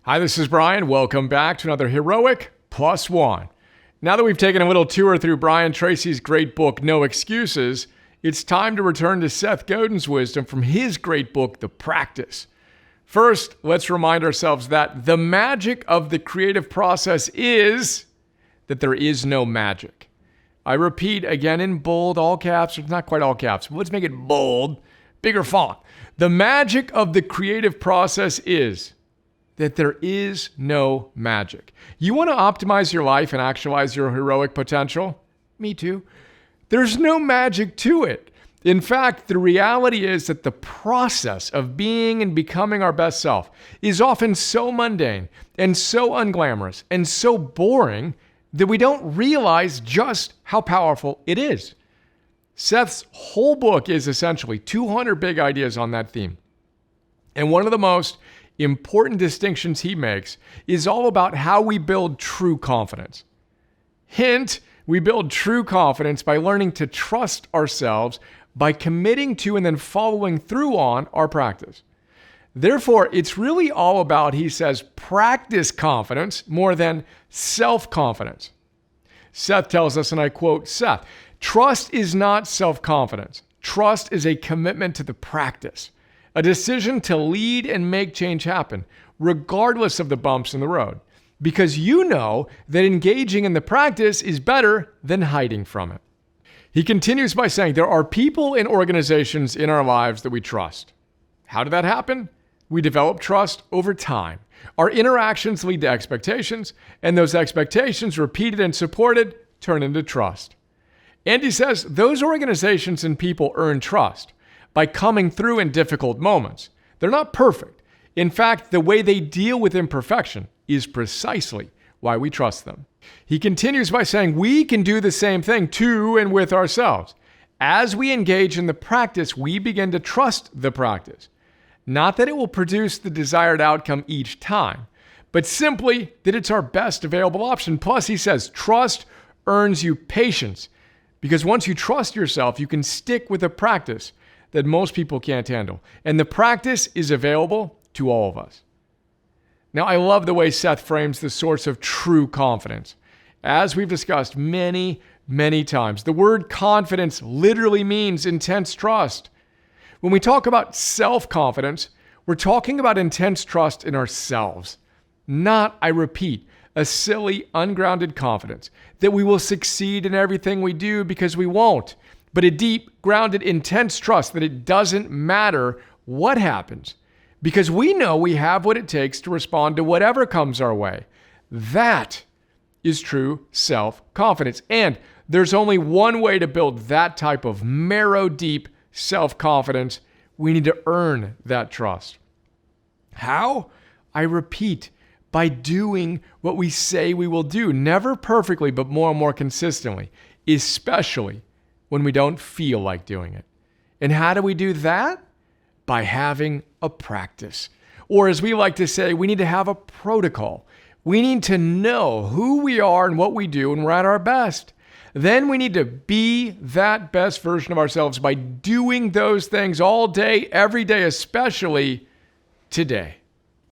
Hi, this is Brian. Welcome back to another Heroic Plus One. Now that we've taken a little tour through Brian Tracy's great book, No Excuses, it's time to return to Seth Godin's wisdom from his great book, The Practice. First, let's remind ourselves that the magic of the creative process is that there is no magic. I repeat again in bold, all caps, it's not quite all caps, but let's make it bold, bigger font. The magic of the creative process is that there is no magic. You want to optimize your life and actualize your heroic potential? Me too. There's no magic to it. In fact, the reality is that the process of being and becoming our best self is often so mundane and so unglamorous and so boring that we don't realize just how powerful it is. Seth's whole book is essentially 200 big ideas on that theme. And one of the most important distinctions he makes is all about how we build true confidence. Hint, we build true confidence by learning to trust ourselves by committing to and then following through on our practice. Therefore, it's really all about, he says, practice confidence more than self-confidence. Seth tells us, and I quote Seth, "Trust is not self-confidence. Trust is a commitment to the practice, a decision to lead and make change happen, regardless of the bumps in the road, because you know that engaging in the practice is better than hiding from it." He continues by saying, there are people and organizations in our lives that we trust. How did that happen? We develop trust over time. Our interactions lead to expectations, and those expectations, repeated and supported, turn into trust. And he says those organizations and people earn trust by coming through in difficult moments. They're not perfect. In fact, the way they deal with imperfection is precisely why we trust them. He continues by saying we can do the same thing to and with ourselves. As we engage in the practice, we begin to trust the practice. Not that it will produce the desired outcome each time, but simply that it's our best available option. Plus, he says, trust earns you patience, because once you trust yourself, you can stick with a practice that most people can't handle. And the practice is available to all of us. Now, I love the way Seth frames the source of true confidence. As we've discussed many, many times, the word confidence literally means intense trust. When we talk about self-confidence, we're talking about intense trust in ourselves. Not, I repeat, a silly, ungrounded confidence that we will succeed in everything we do, because we won't, but a deep, grounded, intense trust that it doesn't matter what happens, because we know we have what it takes to respond to whatever comes our way. That is true self-confidence. And there's only one way to build that type of marrow-deep self-confidence. We need to earn that trust. How? I repeat, by doing what we say we will do, never perfectly, but more and more consistently, especially when we don't feel like doing it. And how do we do that? By having a practice. Or as we like to say, we need to have a protocol. We need to know who we are and what we do when we're at our best. Then we need to be that best version of ourselves by doing those things all day, every day, especially today.